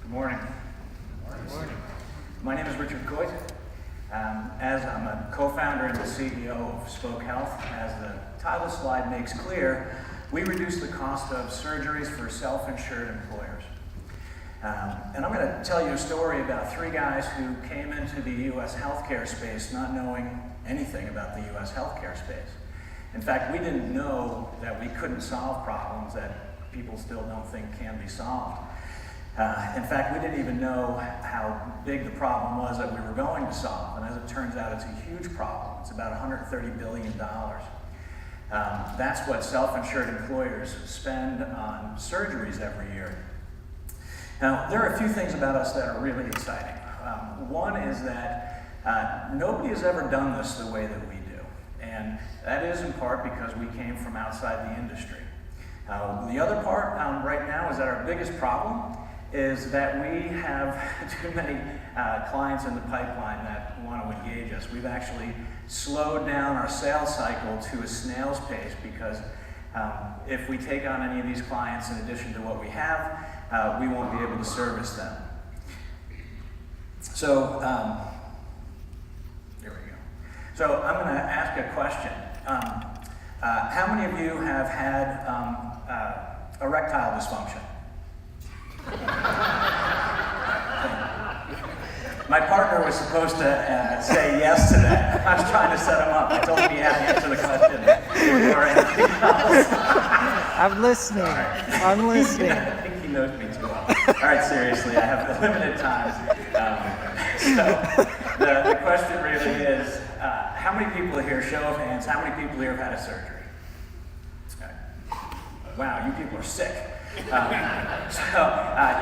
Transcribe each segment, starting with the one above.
Good morning. Good morning. My name is Richard Coit. As I'm a co-founder and the CEO of Spoke Health, as the title slide makes clear, we reduce the cost of surgeries for self-insured employers. And I'm going to tell you a story about three guys who came into the U.S. healthcare space not knowing anything about the U.S. healthcare space. In fact, we didn't know that we couldn't solve problems that people still don't think can be solved. In fact, we didn't even know how big the problem was that we were going to solve. And as it turns out, it's a huge problem. It's about $130 billion. That's what self-insured employers spend on surgeries every year. Now, there are a few things about us that are really exciting. One is that nobody has ever done this the way that we do. And that is in part because we came from outside the industry. The other part right now is that our biggest problem is that we have too many clients in the pipeline that want to engage us. We've actually slowed down our sales cycle to a snail's pace because if we take on any of these clients in addition to what we have, we won't be able to service them. So, here we go. So I'm going to ask a question. How many of you have had erectile dysfunction? My partner was supposed to say yes to that. I was trying to set him up. I told him he had to answer the question or anything else. I'm listening. Right. I'm listening. I think he knows me too well. All right, seriously, I have limited time. So the question really is, how many people here, show of hands, how many people here have had a surgery? Okay. Wow, you people are sick. So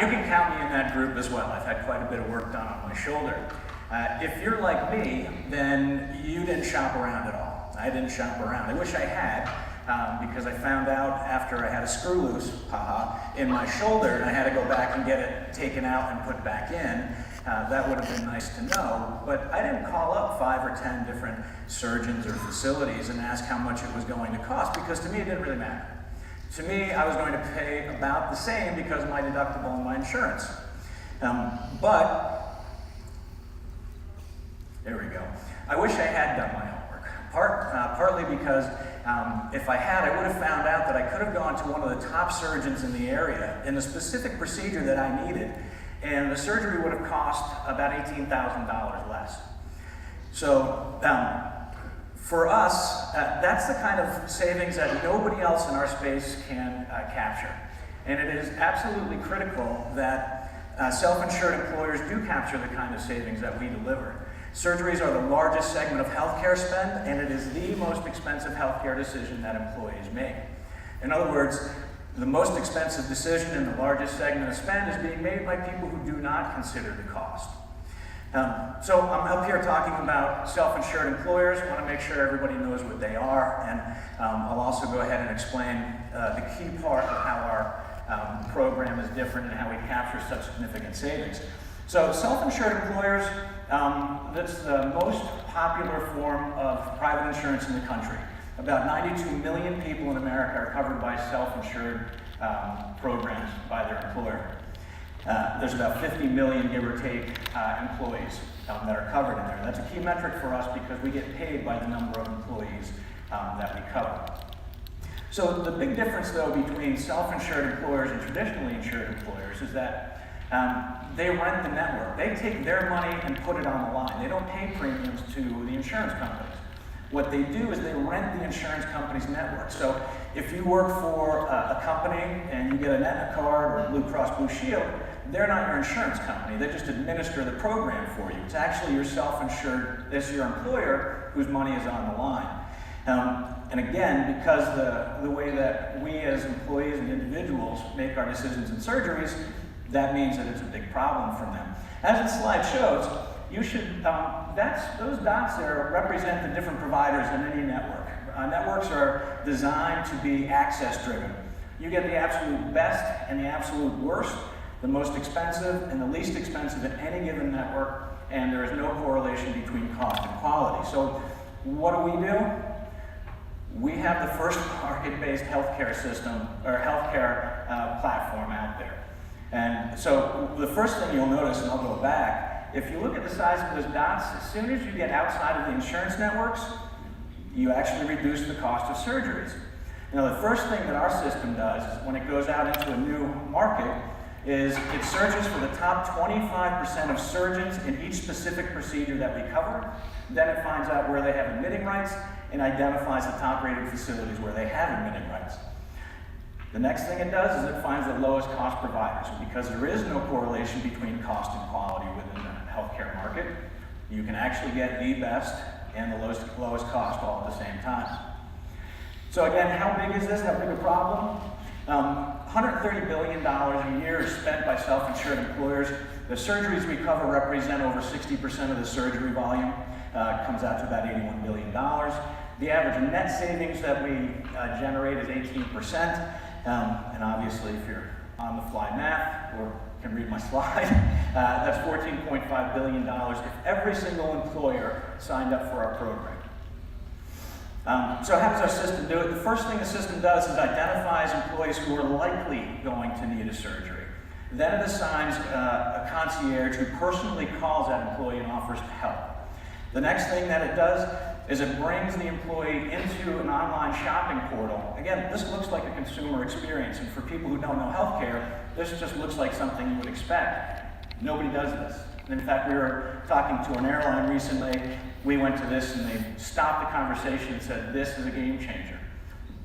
you can count me in that group as well. I've had quite a bit of work done on my shoulder. If you're like me, then you didn't shop around at all. I didn't shop around. I wish I had, because I found out after I had a screw loose, in my shoulder, and I had to go back and get it taken out and put back in. That would have been nice to know, but I didn't call up 5 or 10 different surgeons or facilities and ask how much it was going to cost, because to me it didn't really matter. To me, I was going to pay about the same because of my deductible and my insurance. But, there we go. I wish I had done my homework. Partly because if I had, I would have found out that I could have gone to one of the top surgeons in the area in the specific procedure that I needed, and the surgery would have cost about $18,000 less. So, for us, that's the kind of savings that nobody else in our space can capture. And it is absolutely critical that self-insured employers do capture the kind of savings that we deliver. Surgeries are the largest segment of healthcare spend, and it is the most expensive healthcare decision that employees make. In other words, the most expensive decision in the largest segment of spend is being made by people who do not consider the cost. So I'm up here talking about self-insured employers. I want to make sure everybody knows what they are, and I'll also go ahead and explain the key part of how our program is different and how we capture such significant savings. So self-insured employers, that's the most popular form of private insurance in the country. About 92 million people in America are covered by self-insured programs by their employer. There's about 50 million, give or take, employees that are covered in there. That's a key metric for us because we get paid by the number of employees that we cover. So the big difference, though, between self-insured employers and traditionally insured employers is that they rent the network. They take their money and put it on the line. They don't pay premiums to the insurance companies. What they do is they rent the insurance company's network. So if you work for a company and you get an Aetna card or Blue Cross Blue Shield, they're not your insurance company. They just administer the program for you. It's actually your self-insured, it's your employer whose money is on the line. And again, because the way that we as employees and individuals make our decisions in surgeries, that means that it's a big problem for them. As the slide shows, you should, those dots there represent the different providers in any network. Networks are designed to be access-driven. You get the absolute best and the absolute worst, the most expensive and the least expensive in any given network, and there is no correlation between cost and quality. So what do? We have the first market-based healthcare system, or healthcare platform out there. And so the first thing you'll notice, and I'll go back, if you look at the size of those dots, as soon as you get outside of the insurance networks, you actually reduce the cost of surgeries. Now, the first thing that our system does is when it goes out into a new market is it searches for the top 25% of surgeons in each specific procedure that we cover. Then it finds out where they have admitting rights and identifies the top-rated facilities where they have admitting rights. The next thing it does is it finds the lowest cost providers. And because there is no correlation between cost and quality within the healthcare market, you can actually get the best and the lowest cost all at the same time. So again, how big is this? How big a problem? $130 billion a year is spent by self-insured employers. The surgeries we cover represent over 60% of the surgery volume. Comes out to about $81 billion. The average net savings that we generate is 18%. And obviously, if you're on the fly math or can read my slide, that's $14.5 billion if every single employer signed up for our program. So how does our system do it? The first thing the system does is identifies employees who are likely going to need a surgery. Then it assigns a concierge who personally calls that employee and offers to help. The next thing that it does is it brings the employee into an online shopping portal. Again, this looks like a consumer experience, and for people who don't know healthcare, this just looks like something you would expect. Nobody does this. In fact, we were talking to an airline recently. We went to this and they stopped the conversation and said, this is a game changer.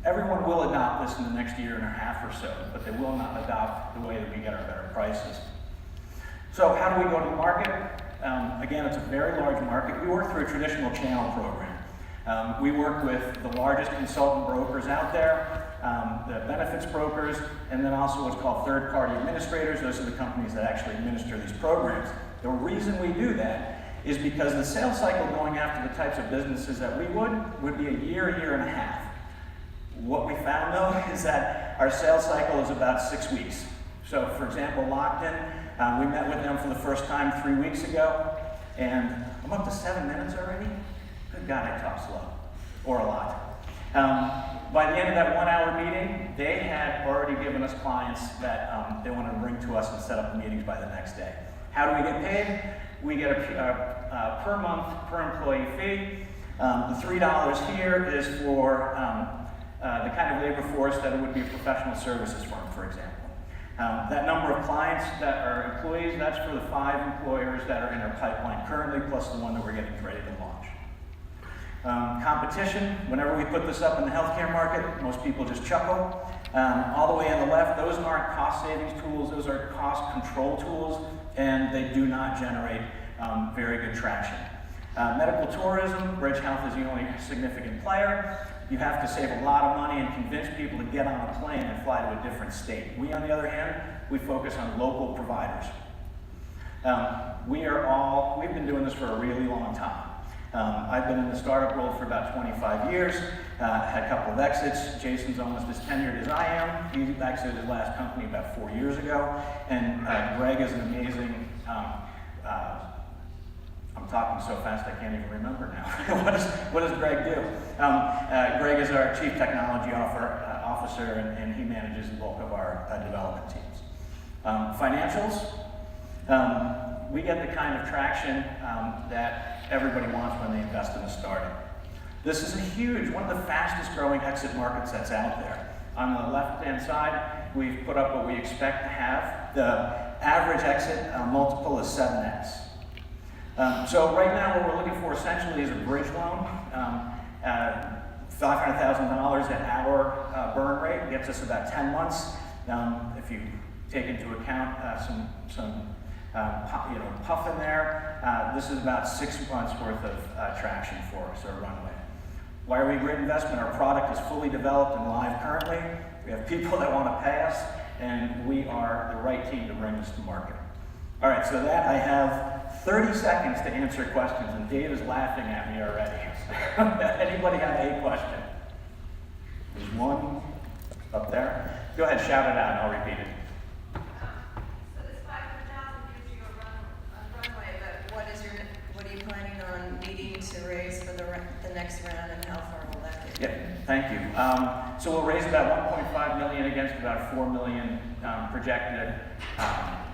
Everyone will adopt this in the next year and a half or so, but they will not adopt the way that we get our better prices. So how do we go to the market? Again, it's a very large market. We work through a traditional channel program. We work with the largest consultant brokers out there, the benefits brokers, and then also what's called third-party administrators. Those are the companies that actually administer these programs. The reason we do that is because the sales cycle going after the types of businesses that we would be a year and a half. What we found, though, is that our sales cycle is about 6 weeks. So, for example, Lockton, we met with them for the first time 3 weeks ago, and I'm up to 7 minutes already. Good God, I talk slow, or a lot. By the end of that 1 hour meeting, they had already given us clients that they wanted to bring to us and set up the meetings by the next day. How do we get paid? We get a per month, per employee fee. The $3 here is for the kind of labor force that it would be a professional services firm, for example. That number of clients that are employees, that's for the 5 employers that are in our pipeline currently, plus the one that we're getting ready to launch. Competition, whenever we put this up in the healthcare market, most people just chuckle. All the way on the left, those aren't cost savings tools, those are cost control tools, and they do not generate very good traction. Medical tourism, Bridge Health is the only significant player. You have to save a lot of money and convince people to get on a plane and fly to a different state. We, on the other hand, we focus on local providers. We've been doing this for a really long time. I've been in the startup world for about 25 years, had a couple of exits. Jason's almost as tenured as I am. He exited his last company about 4 years ago. And Greg is an amazing, I'm talking so fast I can't even remember now. what does Greg do? Greg is our Chief Technology Officer, and he manages the bulk of our development teams. Financials, we get the kind of traction that everybody wants when they invest in a startup. This is a huge, one of the fastest growing exit markets that's out there. On the left-hand side, we've put up what we expect to have. The average exit multiple is 7x. So right now what we're looking for essentially is a bridge loan. $500,000 at our burn rate gets us about 10 months. If you take into account some puff in there, this is about 6 months worth of traction for us, or runway. Why are we a great investment? Our product is fully developed and live currently. We have people that want to pay us, and we are the right team to bring this to market. All right, so that I have 30 seconds to answer questions, and Dave is laughing at me already. Anybody have a question? There's one up there. Go ahead, shout it out, and I'll repeat it. So this 500,000 gives you a runway, but what are you planning on needing to raise for the next round, and how far will that get Yeah, thank you. So we'll raise about 1.5 million against about 4 million projected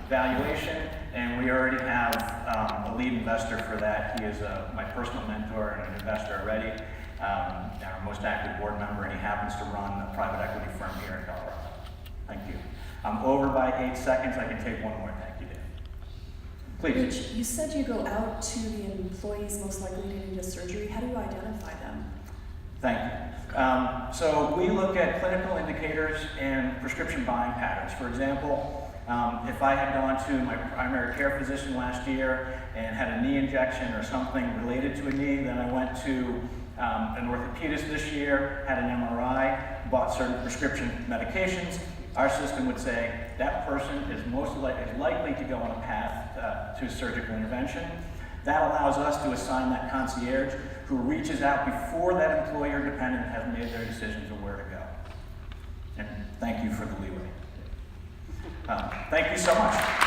valuation, and we already have a lead investor for that. He is my personal mentor and an investor already, our most active board member, and he happens to run a private equity firm here in Colorado. Thank you. I'm over by 8 seconds. I can take one more. Thank you, Dave. Please. Rich, you said you go out to the employees most likely to need a surgery. How do you identify them? Thank you. So we look at clinical indicators and prescription buying patterns. For example, if I had gone to my primary care physician last year and had a knee injection or something related to a knee, then I went to an orthopedist this year, had an MRI, bought certain prescription medications, our system would say that person is likely to go on a path to surgical intervention. That allows us to assign that concierge who reaches out before that employer dependent has made their decisions of where to go. And thank you for the leeway. Thank you so much.